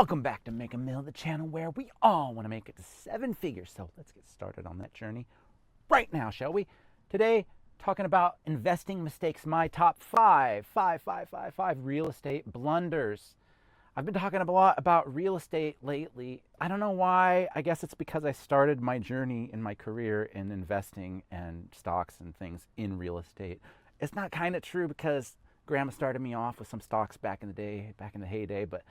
Welcome back to Make a Mill, the channel where we all want to make it to 7 figures. So let's get started on that journey right now, shall we? Today, talking about investing mistakes, my top five real estate blunders. I've been talking a lot about real estate lately. I don't know why. I guess it's because I started my journey in my career in investing and stocks and things in real estate. It's not kind of true because Grandma started me off with some stocks back in the heyday, but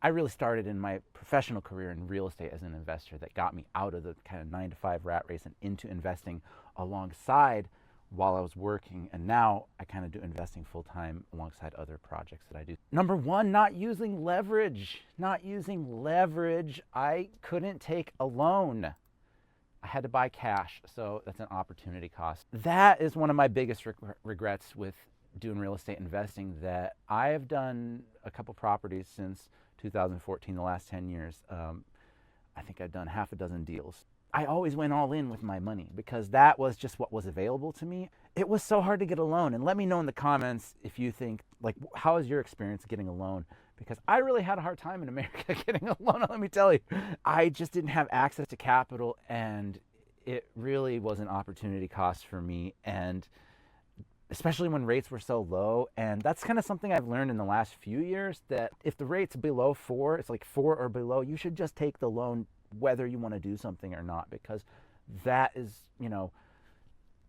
I really started in my professional career in real estate as an investor that got me out of the kind of 9-to-5 rat race and into investing alongside while I was working. And now I kind of do investing full time alongside other projects that I do. Number one, not using leverage. I couldn't take a loan. I had to buy cash, so that's an opportunity cost. That is one of my biggest regrets with doing real estate investing, that I have done a couple properties since 2014, the last 10 years. I think I've done half a dozen deals. I always went all in with my money because that was just what was available to me. It was so hard to get a loan. And let me know in the comments if you think, like, how is your experience getting a loan? Because I really had a hard time in America getting a loan, let me tell you. I just didn't have access to capital, and it really was an opportunity cost for me. And especially when rates were so low. And that's kind of something I've learned in the last few years, that if the rate's below 4, it's like 4 or below, you should just take the loan whether you want to do something or not, because that is,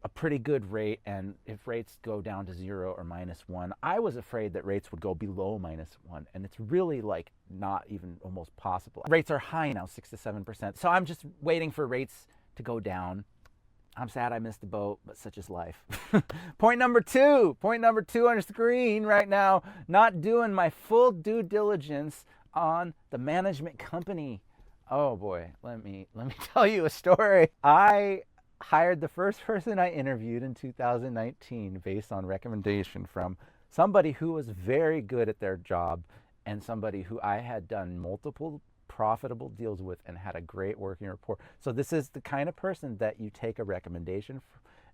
a pretty good rate. And if rates go down to 0 or -1, I was afraid that rates would go below -1, and it's really like not even almost possible. Rates are high now, 6 to 7%. So I'm just waiting for rates to go down. I'm sad I missed the boat, but such is life. Point number two on your screen right now, not doing my full due diligence on the management company. Oh boy, let me tell you a story. I hired the first person I interviewed in 2019 based on recommendation from somebody who was very good at their job and somebody who I had done multiple profitable deals with and had a great working rapport. So this is the kind of person that you take a recommendation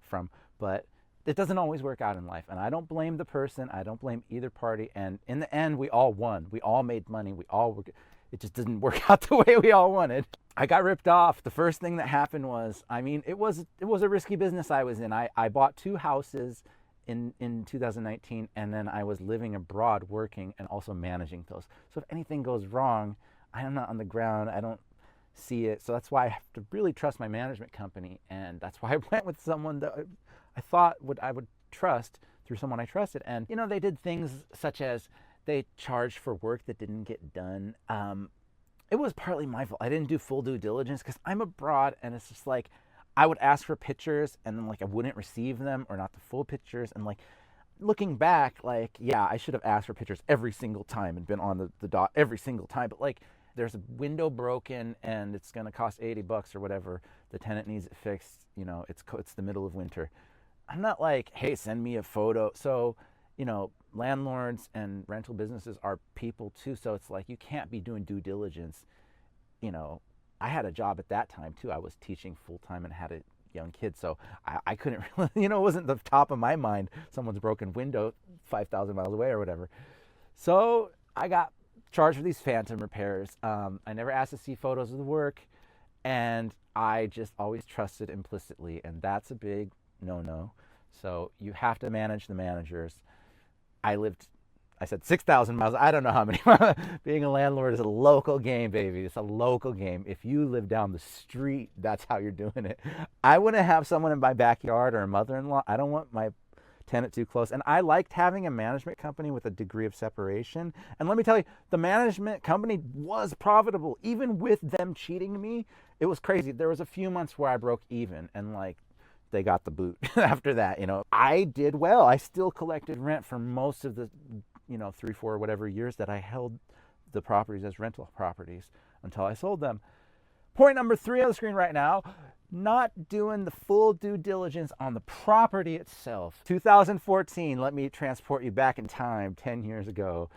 from, but it doesn't always work out in life. And I don't blame the person. I don't blame either party. And in the end, we all won. We all made money. It just didn't work out the way we all wanted. I got ripped off. The first thing that happened was, it was a risky business I was in. I bought 2 houses in 2019, and then I was living abroad working and also managing those. So if anything goes wrong, I'm not on the ground. I don't see it. So that's why I have to really trust my management company. And that's why I went with someone that I thought I would trust through someone I trusted. And, they did things such as they charged for work that didn't get done. It was partly my fault. I didn't do full due diligence because I'm abroad, and it's just like I would ask for pictures and then I wouldn't receive them, or not the full pictures. And looking back, yeah, I should have asked for pictures every single time and been on the dot every single time. But there's a window broken and it's going to cost $80 or whatever. The tenant needs it fixed. It's the middle of winter. I'm not like, hey, send me a photo. So, landlords and rental businesses are people too. So it's like, you can't be doing due diligence. I had a job at that time too. I was teaching full time and had a young kid. So I couldn't really, it wasn't the top of my mind. Someone's broken window 5,000 miles away or whatever. So I got charged for these phantom repairs. I never asked to see photos of the work, and I just always trusted implicitly, and that's a big no. So you have to manage the managers. I said 6,000 miles. I don't know how many. Being a landlord is a local game, baby. It's a local game. If you live down the street, that's how you're doing it. I wouldn't have someone in my backyard or a mother-in-law. I don't want my tenant too close. And I liked having a management company with a degree of separation. And let me tell you, the management company was profitable. Even with them cheating me, it was crazy. There was a few months where I broke even, and they got the boot after that. I did well. I still collected rent for most of the 3, 4, whatever years that I held the properties as rental properties until I sold them. Point number 3 on the screen right now, not doing the full due diligence on the property itself. 2014, let me transport you back in time 10 years ago.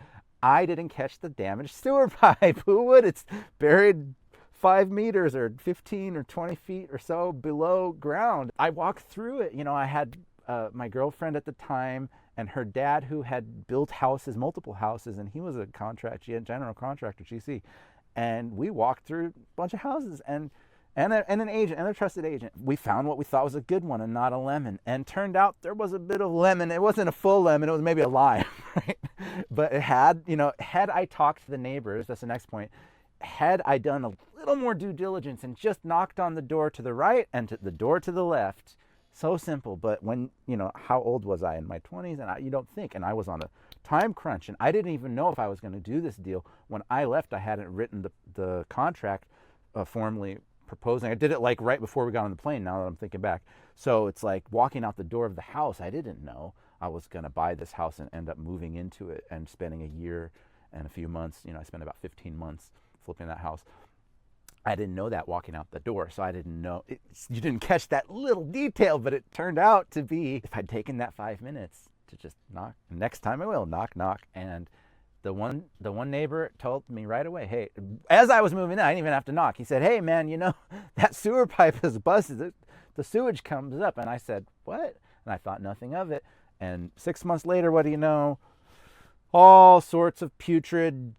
I didn't catch the damaged sewer pipe. Who would? It's buried 5 meters or 15 or 20 feet or so below ground. I walked through it. I had my girlfriend at the time and her dad, who had built houses, multiple houses, and he was a general contractor, GC. And we walked through a bunch of houses and an agent and a trusted agent. We found what we thought was a good one and not a lemon. And turned out there was a bit of lemon. It wasn't a full lemon. It was maybe a lime, right? But it had, had I talked to the neighbors, that's the next point, had I done a little more due diligence and just knocked on the door to the right and to the door to the left, so simple. But when, how old was I? In my 20s? And you don't think. And I was on a time crunch. And I didn't even know if I was going to do this deal. When I left, I hadn't written the contract formally proposing. I did it like right before we got on the plane, now that I'm thinking back. So it's like walking out the door of the house. I didn't know I was going to buy this house and end up moving into it and spending a year and a few months. I spent about 15 months flipping that house. I didn't know that walking out the door, so I didn't know. You didn't catch that little detail, but it turned out to be, if I'd taken that 5 minutes to just knock, next time I will, knock, knock. And the one neighbor told me right away, hey, as I was moving in, I didn't even have to knock. He said, hey, man, that sewer pipe is busted. The sewage comes up. And I said, what? And I thought nothing of it. And 6 months later, what do you know? All sorts of putrid,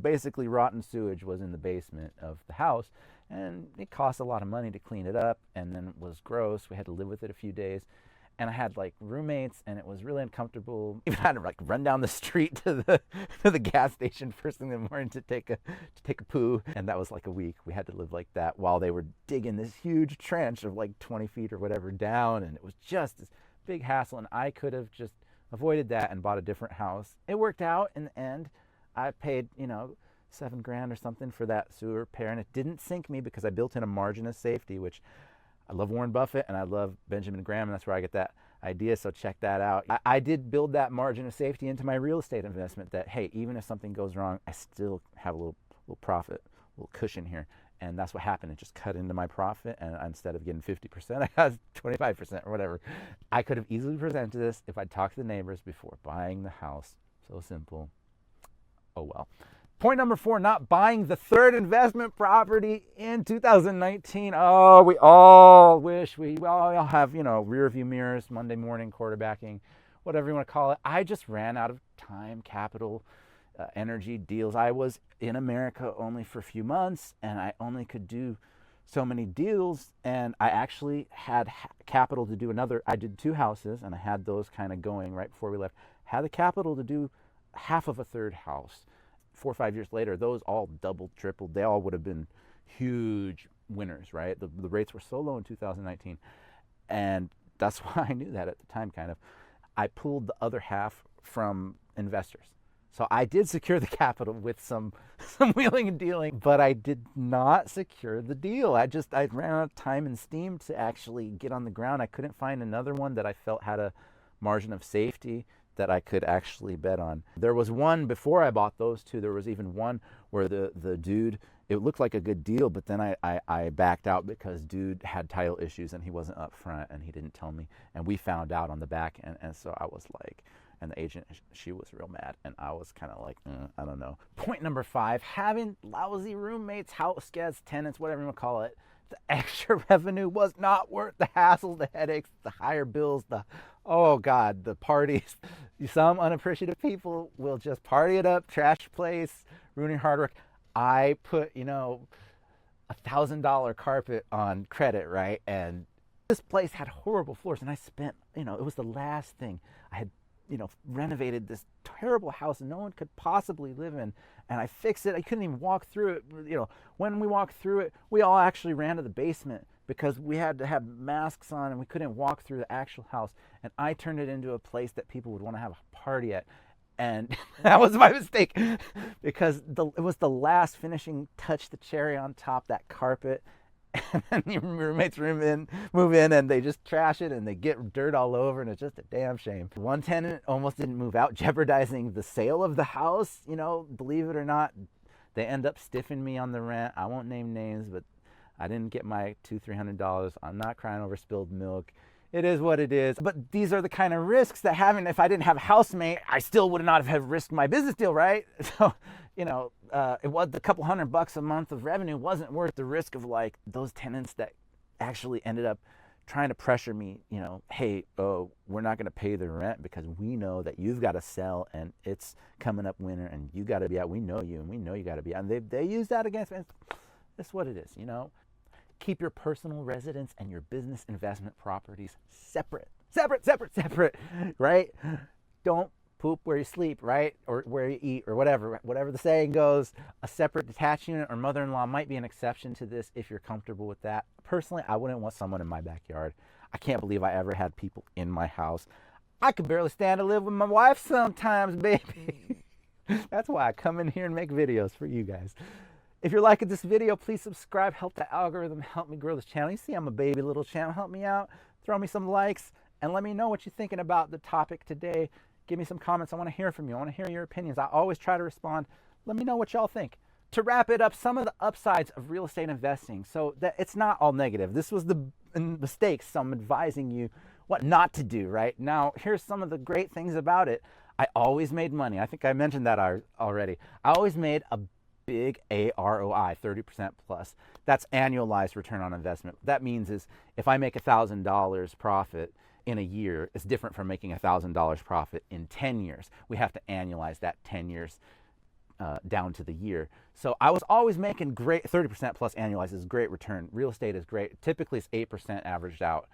basically rotten sewage was in the basement of the house. And it cost a lot of money to clean it up. And then it was gross. We had to live with it a few days. And I had like roommates, and it was really uncomfortable. Even had to like run down the street to the gas station first thing in the morning to take a poo. And that was like a week. We had to live like that while they were digging this huge trench of like 20 feet or whatever down. And it was just this big hassle. And I could have just avoided that and bought a different house. It worked out in the end. I paid, $7,000 or something for that sewer repair, and it didn't sink me because I built in a margin of safety, which I love Warren Buffett and I love Benjamin Graham, and that's where I get that idea, so check that out. I did build that margin of safety into my real estate investment that, hey, even if something goes wrong, I still have a little profit, a little cushion here. And that's what happened. It just cut into my profit, and instead of getting 50%, I got 25% or whatever. I could have easily presented this if I'd talked to the neighbors before buying the house. So simple. Oh well. Point number 4, not buying the third investment property in 2019. Oh, we all wish we all have, rear view mirrors, Monday morning quarterbacking, whatever you want to call it. I just ran out of time, capital, energy, deals. I was in America only for a few months, and I only could do so many deals, and I actually had capital to do another. I did 2 houses, and I had those kind of going right before we left. Had the capital to do half of a third house. 4 or 5 years later, those all doubled, tripled. They all would have been huge winners, right? The rates were so low in 2019. And that's why I knew that at the time, kind of. I pulled the other half from investors. So I did secure the capital with some wheeling and dealing, but I did not secure the deal. I ran out of time and steam to actually get on the ground. I couldn't find another one that I felt had a margin of safety that I could actually bet on. There was one before I bought those 2. There was even one where the dude, it looked like a good deal, but then I backed out because dude had title issues and he wasn't up front and he didn't tell me. And we found out on the back end. And so I was like, and the agent, she was real mad. And I was kind of like, I don't know. Point number 5, having lousy roommates, house guests, tenants, whatever you want to call it. The extra revenue was not worth the hassle, the headaches, the higher bills, the parties. Some unappreciative people will just party it up, trash place, ruining hard work. I put, $1,000 carpet on credit, right? And this place had horrible floors, and I spent, it was the last thing. I had, renovated this terrible house no one could possibly live in, and I fixed it. I couldn't even walk through it. When we walked through it, we all actually ran to the basement because we had to have masks on and we couldn't walk through the actual house. And I turned it into a place that people would want to have a party at. And that was my mistake because it was the last finishing touch, the cherry on top, that carpet. And then your roommates move in and they just trash it and they get dirt all over, and it's just a damn shame. One tenant almost didn't move out, jeopardizing the sale of the house. Believe it or not, they end up stiffing me on the rent. I won't name names, but I didn't get my $200-300. I'm not crying over spilled milk. It is what it is. But these are the kind of risks that if I didn't have a housemate, I still would not have risked my business deal, right? So, it was a couple $100 a month of revenue wasn't worth the risk of like those tenants that actually ended up trying to pressure me, hey, we're not going to pay the rent because we know that you've got to sell and it's coming up winter and you got to be out. We know you and we know you got to be out. And they use that against me. That's what it is, Keep your personal residence and your business investment properties separate, right? Don't poop where you sleep, right? Or where you eat or whatever the saying goes. A separate detached unit or mother-in-law might be an exception to this if you're comfortable with that. Personally, I wouldn't want someone in my backyard. I can't believe I ever had people in my house. I could barely stand to live with my wife sometimes, baby. That's why I come in here and make videos for you guys. If you're liking this video, please subscribe. Help the algorithm. Help me grow this channel. You see I'm a baby little channel. Help me out. Throw me some likes and let me know what you're thinking about the topic today. Give me some comments. I want to hear from you. I want to hear your opinions. I always try to respond. Let me know what y'all think. To wrap it up, some of the upsides of real estate investing. So that it's not all negative. This was the mistakes. So I'm advising you what not to do, right? Now, here's some of the great things about it. I always made money. I think I mentioned that already. I always made a big AROI, 30% plus. That's annualized return on investment. What that means is if I make $1,000 profit in a year, it's different from making $1,000 profit in 10 years. We have to annualize that 10 years down to the year. So I was always making great, 30% plus annualized is great return. Real estate is great. Typically it's 8% averaged out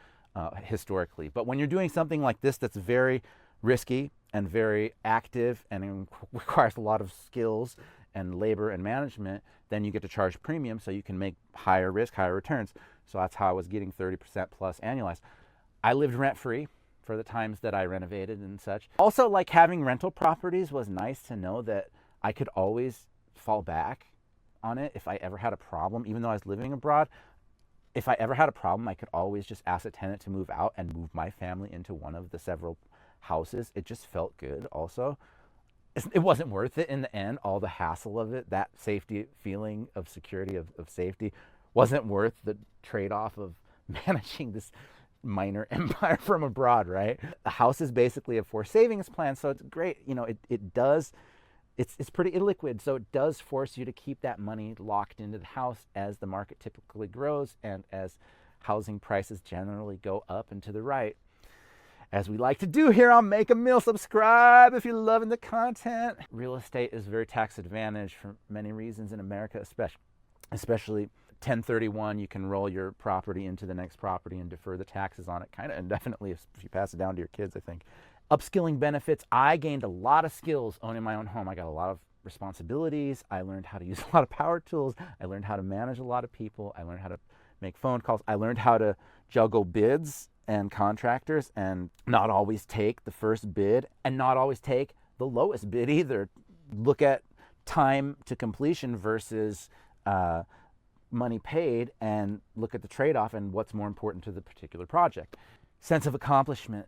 historically. But when you're doing something like this that's very risky and very active and requires a lot of skills and labor and management, then you get to charge premium so you can make higher risk, higher returns. So that's how I was getting 30% plus annualized. I lived rent-free for the times that I renovated and such. Also, like having rental properties was nice to know that I could always fall back on it if I ever had a problem. Even though I was living abroad, if I ever had a problem, I could always just ask a tenant to move out and move my family into one of the several houses. It just felt good also. It wasn't worth it in the end, all the hassle of it, that safety feeling of security, of safety, wasn't worth the trade-off of managing this minor empire from abroad, right? The house is basically a forced savings plan, so it's great. It's pretty illiquid, so it does force you to keep that money locked into the house as the market typically grows and as housing prices generally go up and to the right. As we like to do here on Make a Meal, subscribe if you're loving the content. Real estate is very tax advantaged for many reasons in America, especially 1031. You can roll your property into the next property and defer the taxes on it kind of indefinitely if you pass it down to your kids, I think. Upskilling benefits. I gained a lot of skills owning my own home. I got a lot of responsibilities. I learned how to use a lot of power tools. I learned how to manage a lot of people. I learned how to make phone calls. I learned how to juggle bids and contractors and not always take the first bid and not always take the lowest bid either. Look at time to completion versus money paid and look at the trade-off and what's more important to the particular project. Sense of accomplishment,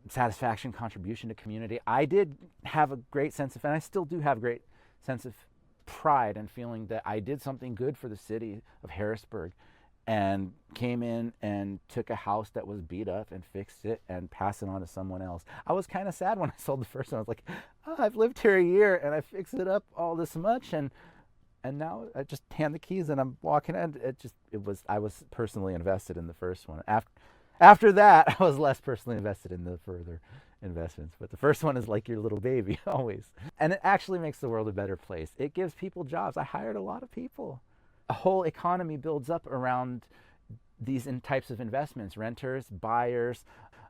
satisfaction, contribution to community. I did have a great sense of, and I still do have a great sense of pride and feeling that I did something good for the city of Harrisburg and came in and took a house that was beat up and fixed it and passed it on to someone else. I was kind of sad when I sold the first one. I was like, I've lived here a year and I fixed it up all this much and now I just hand the keys and I'm walking in. I was personally invested in the first one. After that, I was less personally invested in the further investments. But the first one is like your little baby always. And it actually makes the world a better place. It gives people jobs. I hired a lot of people. A whole economy builds up around these types of investments, renters, buyers,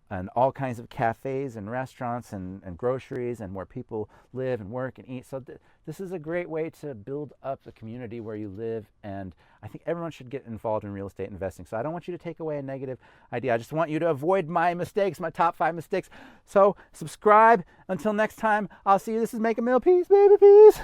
and all kinds of cafes and restaurants and groceries and where people live and work and eat. So this is a great way to build up the community where you live, and I think everyone should get involved in real estate investing. So I don't want you to take away a negative idea. I just want you to avoid my mistakes, my top 5 mistakes. So subscribe. Until next time, I'll see you. This is Make a Meal. Peace, baby, peace.